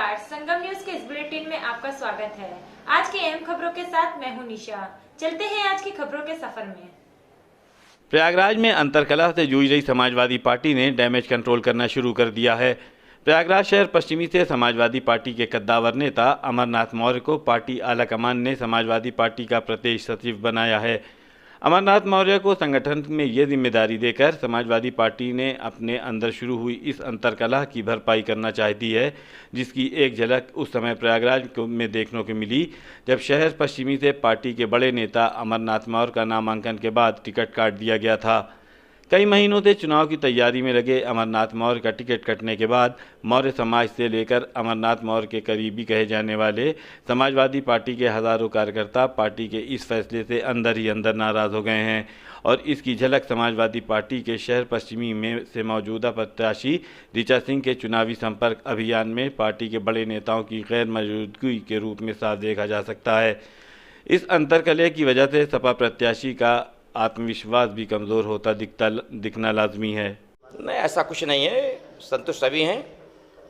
नमस्कार, संगम न्यूज के इस बुलेटिन में आपका स्वागत है। आज की अहम खबरों के साथ मैं हूं निशा। चलते हैं आज की खबरों के सफर में। प्रयागराज में अंतरकलह से जूझ रही समाजवादी पार्टी ने डैमेज कंट्रोल करना शुरू कर दिया है। प्रयागराज शहर पश्चिमी से समाजवादी पार्टी के कद्दावर नेता अमरनाथ मौर्य को पार्टी आलाकमान ने समाजवादी पार्टी का प्रदेश सचिव बनाया है। अमरनाथ मौर्य को संगठन में ये जिम्मेदारी देकर समाजवादी पार्टी ने अपने अंदर शुरू हुई इस अंतरकलह की भरपाई करना चाहती है, जिसकी एक झलक उस समय प्रयागराज में देखने को मिली जब शहर पश्चिमी से पार्टी के बड़े नेता अमरनाथ मौर्य का नामांकन के बाद टिकट काट दिया गया था। कई महीनों से चुनाव की तैयारी में लगे अमरनाथ मौर्य का टिकट कटने के बाद मौर्य समाज से लेकर अमरनाथ मौर्य के करीबी कहे जाने वाले समाजवादी पार्टी के हज़ारों कार्यकर्ता पार्टी के इस फैसले से अंदर ही अंदर नाराज़ हो गए हैं और इसकी झलक समाजवादी पार्टी के शहर पश्चिमी में से मौजूदा प्रत्याशी ऋचा सिंह के चुनावी संपर्क अभियान में पार्टी के बड़े नेताओं की गैर मौजूदगी के रूप में साफ देखा जा सकता है। इस अंतरकलह की वजह से सपा प्रत्याशी का आत्मविश्वास भी कमज़ोर होता दिखना लाजमी है। नहीं, ऐसा कुछ नहीं है। संतुष्ट सभी हैं।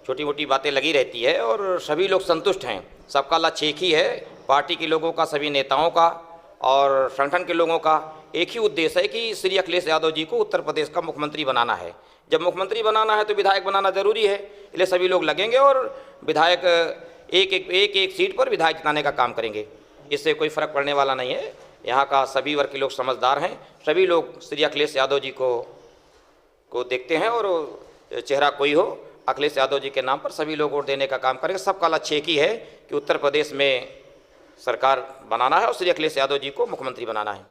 छोटी मोटी बातें लगी रहती है और सभी लोग संतुष्ट हैं। सबका लक्ष्य एक ही है, पार्टी के लोगों का, सभी नेताओं का और संगठन के लोगों का एक ही उद्देश्य है कि श्री अखिलेश यादव जी को उत्तर प्रदेश का मुख्यमंत्री बनाना है। जब मुख्यमंत्री बनाना है तो विधायक बनाना जरूरी है, इसलिए सभी लोग लगेंगे और विधायक एक सीट पर विधायक जिताने का काम करेंगे। इससे कोई फर्क पड़ने वाला नहीं है। यहाँ का सभी वर्ग के लोग समझदार हैं। सभी लोग श्री अखिलेश यादव जी को देखते हैं और चेहरा कोई हो, अखिलेश यादव जी के नाम पर सभी लोग वोट देने का काम करेंगे। सबका लक्ष्य एक ही है कि उत्तर प्रदेश में सरकार बनाना है और श्री अखिलेश यादव जी को मुख्यमंत्री बनाना है।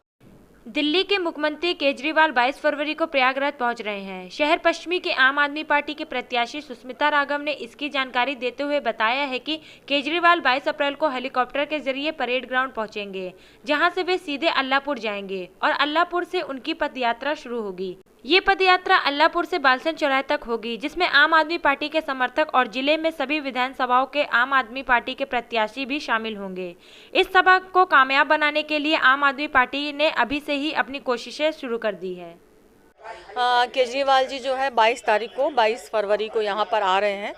दिल्ली के मुख्यमंत्री केजरीवाल 22 फरवरी को प्रयागराज पहुंच रहे हैं। शहर पश्चिमी के आम आदमी पार्टी के प्रत्याशी सुष्मिता राघव ने इसकी जानकारी देते हुए बताया है कि केजरीवाल 22 अप्रैल को हेलीकॉप्टर के जरिए परेड ग्राउंड पहुंचेंगे, जहां से वे सीधे अल्लाहपुर जाएंगे और अल्लाहपुर से उनकी पदयात्रा शुरू होगी। ये पदयात्रा अल्लाहपुर से बालसन चौराहे तक होगी, जिसमें आम आदमी पार्टी के समर्थक और जिले में सभी विधानसभाओं के आम आदमी पार्टी के प्रत्याशी भी शामिल होंगे। इस सभा को कामयाब बनाने के लिए आम आदमी पार्टी ने अभी से ही अपनी कोशिशें शुरू कर दी है। केजरीवाल जी जो है 22 फरवरी को यहाँ पर आ रहे हैं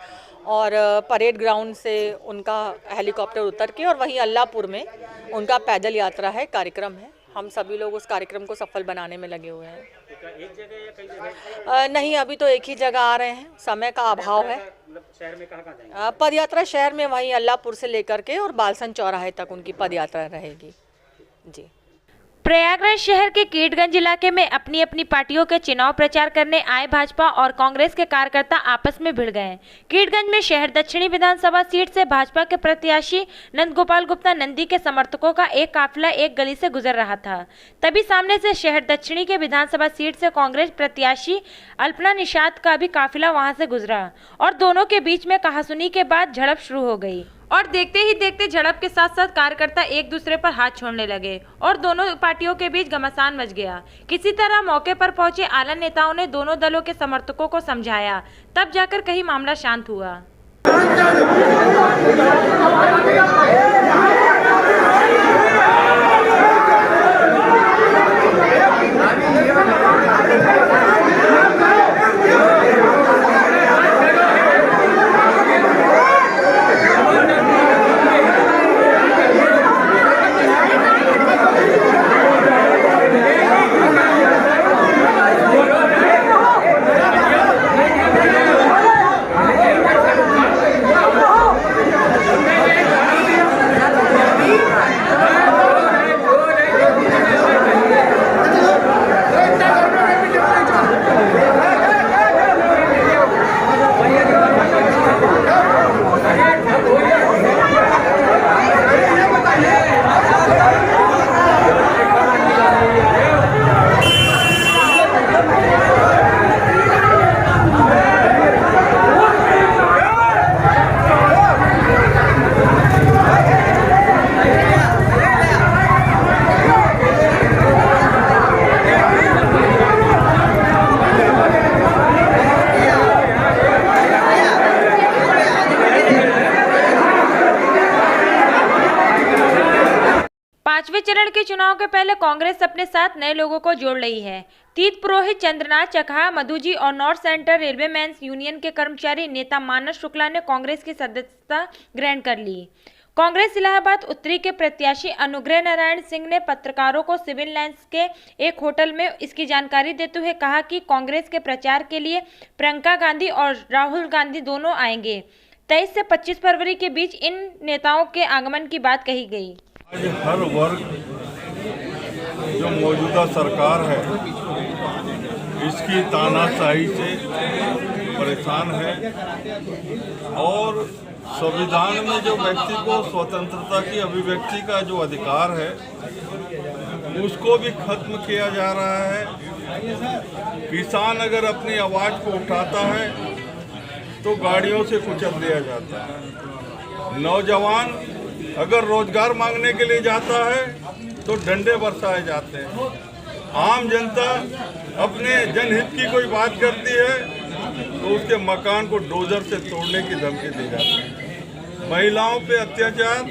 और परेड ग्राउंड से उनका हेलीकॉप्टर उतर के और वहीं अल्लाहपुर में उनका पैदल यात्रा है, कार्यक्रम है। हम सभी लोग उस कार्यक्रम को सफल बनाने में लगे हुए हैं। एक जगह या कई जगह? नहीं, अभी तो एक ही जगह आ रहे हैं, समय का अभाव है। शहर में कहाँ जाएंगे? पदयात्रा शहर में वहीं अल्लाहपुर से लेकर के और बालसन चौराहे तक उनकी पदयात्रा रहेगी। जी। प्रयागराज शहर के कीटगंज इलाके में अपनी अपनी पार्टियों के चुनाव प्रचार करने आए भाजपा और कांग्रेस के कार्यकर्ता आपस में भिड़ गए। कीटगंज में शहर दक्षिणी विधानसभा सीट से भाजपा के प्रत्याशी नंदगोपाल गुप्ता नंदी के समर्थकों का एक काफिला एक गली से गुजर रहा था। तभी सामने से शहर दक्षिणी के विधानसभा सीट से कांग्रेस प्रत्याशी अल्पना निषाद का भी काफिला वहां से गुजरा और दोनों के बीच में कहासुनी के बाद झड़प शुरू हो गई और देखते ही देखते झड़प के साथ साथ कार्यकर्ता एक दूसरे पर हाथ छोड़ने लगे और दोनों पार्टियों के बीच घमासान मच गया। किसी तरह मौके पर पहुंचे आला नेताओं ने दोनों दलों के समर्थकों को समझाया, तब जाकर कहीं मामला शांत हुआ। पांचवें चरण के चुनाव के पहले कांग्रेस अपने साथ नए लोगों को जोड़ रही है। तीत पुरोहित, चंद्रनाथ चकहा, मधुजी और North Central Railway Men's Union के कर्मचारी नेता मानस शुक्ला ने कांग्रेस की सदस्यता ग्रहण कर ली। कांग्रेस इलाहाबाद उत्तरी के प्रत्याशी अनुग्रह नारायण सिंह ने पत्रकारों को सिविल लाइंस के एक होटल में इसकी जानकारी देते हुए कहा कि कांग्रेस के प्रचार के लिए प्रियंका गांधी और राहुल गांधी दोनों आएंगे। 23 से 25 फरवरी के बीच इन नेताओं के आगमन की बात कही गई। आज हर वर्ग जो मौजूदा सरकार है इसकी तानाशाही से परेशान है और संविधान में जो व्यक्ति को स्वतंत्रता की अभिव्यक्ति का जो अधिकार है उसको भी खत्म किया जा रहा है। किसान अगर अपनी आवाज़ को उठाता है तो गाड़ियों से कुचल दिया जाता है। नौजवान अगर रोजगार मांगने के लिए जाता है तो डंडे बरसाए जाते हैं। आम जनता अपने जनहित की कोई बात करती है तो उसके मकान को डोजर से तोड़ने की धमकी दी जाती है। महिलाओं पे अत्याचार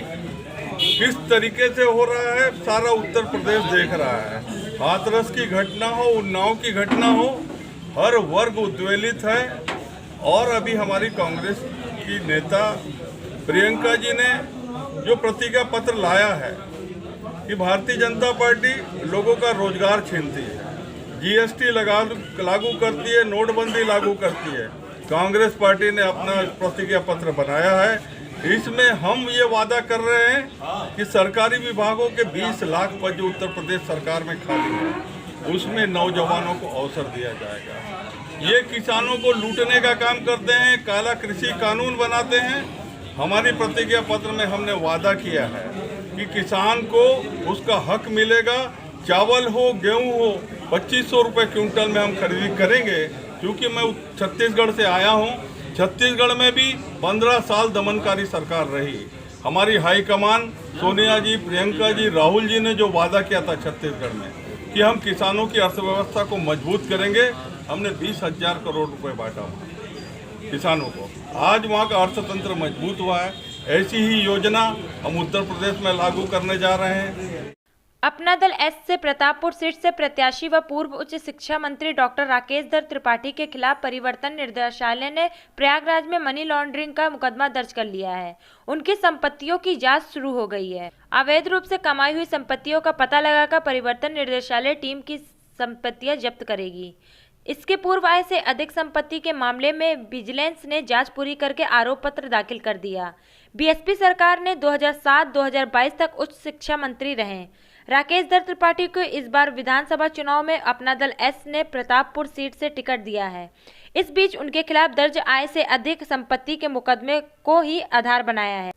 किस तरीके से हो रहा है सारा उत्तर प्रदेश देख रहा है। हाथरस की घटना हो, उन्नाव की घटना हो, हर वर्ग उद्वेलित है। और अभी हमारी कांग्रेस की नेता प्रियंका जी ने जो प्रतिज्ञा पत्र लाया है कि भारतीय जनता पार्टी लोगों का रोजगार छीनती है, जीएसटी लागू करती है, नोटबंदी लागू करती है। कांग्रेस पार्टी ने अपना प्रतिज्ञा पत्र बनाया है। इसमें हम ये वादा कर रहे हैं कि सरकारी विभागों के 20 लाख पद जो उत्तर प्रदेश सरकार में खाली है उसमें नौजवानों को अवसर दिया जाएगा। ये किसानों को लूटने का काम करते हैं, काला कृषि कानून बनाते हैं। हमारी प्रतिज्ञा पत्र में हमने वादा किया है कि किसान को उसका हक मिलेगा। चावल हो, गेहूं हो, 2500 रुपये क्विंटल में हम खरीदी करेंगे। क्योंकि मैं छत्तीसगढ़ से आया हूं, छत्तीसगढ़ में भी 15 साल दमनकारी सरकार रही। हमारी हाईकमान सोनिया जी, प्रियंका जी, राहुल जी ने जो वादा किया था छत्तीसगढ़ में कि हम किसानों की अर्थव्यवस्था को मजबूत करेंगे, हमने 20,000 करोड़ रुपए बांटा किसानों को। आज वहाँ का अर्थतंत्र मजबूत हुआ है। ऐसी ही योजना हम उत्तर प्रदेश में लागू करने जा रहे हैं। अपना दल एस से प्रतापपुर सीट से प्रत्याशी व पूर्व उच्च शिक्षा मंत्री डॉक्टर राकेश दत्त त्रिपाठी के खिलाफ परिवर्तन निदेशालय ने प्रयागराज में मनी लॉन्ड्रिंग का मुकदमा दर्ज कर लिया है। उनकी संपत्तियों की जांच शुरू हो गई है। अवैध रूप से कमाई हुई संपत्तियों का पता लगाकर परिवर्तन निदेशालय टीम की संपत्तियां जब्त करेगी। इसके पूर्व आय से अधिक संपत्ति के मामले में विजिलेंस ने जांच पूरी करके आरोप पत्र दाखिल कर दिया। बीएसपी सरकार ने 2007-2022 तक उच्च शिक्षा मंत्री रहे राकेश दत्त त्रिपाठी को इस बार विधानसभा चुनाव में अपना दल एस ने प्रतापपुर सीट से टिकट दिया है। इस बीच उनके खिलाफ दर्ज आय से अधिक संपत्ति के मुकदमे को ही आधार बनाया है।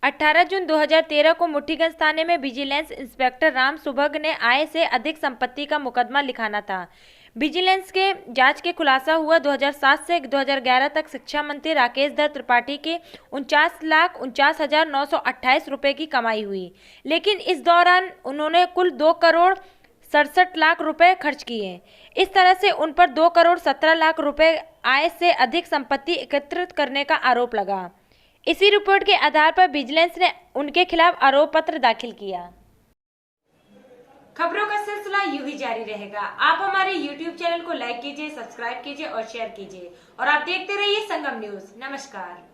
18 जून 2013 को मुठ्ठीगंज थाने में विजिलेंस इंस्पेक्टर राम सुभग ने आय से अधिक संपत्ति का मुकदमा लिखाना था। विजिलेंस के जांच के खुलासा हुआ 2007 से 2011 तक शिक्षा मंत्री राकेश दत्त त्रिपाठी के 49,49,928 रुपए की कमाई हुई, लेकिन इस दौरान उन्होंने कुल 2 करोड़ 67 लाख रुपए खर्च किए। इस तरह से उन पर 2 करोड़ 17 लाख रुपए आय से अधिक संपत्ति एकत्रित करने का आरोप लगा। इसी रिपोर्ट के आधार पर विजिलेंस ने उनके खिलाफ आरोप पत्र दाखिल किया। खबरों का सिलसिला यूं ही जारी रहेगा। आप हमारे YouTube चैनल को लाइक कीजिए, सब्सक्राइब कीजिए और शेयर कीजिए और आप देखते रहिए संगम न्यूज। नमस्कार।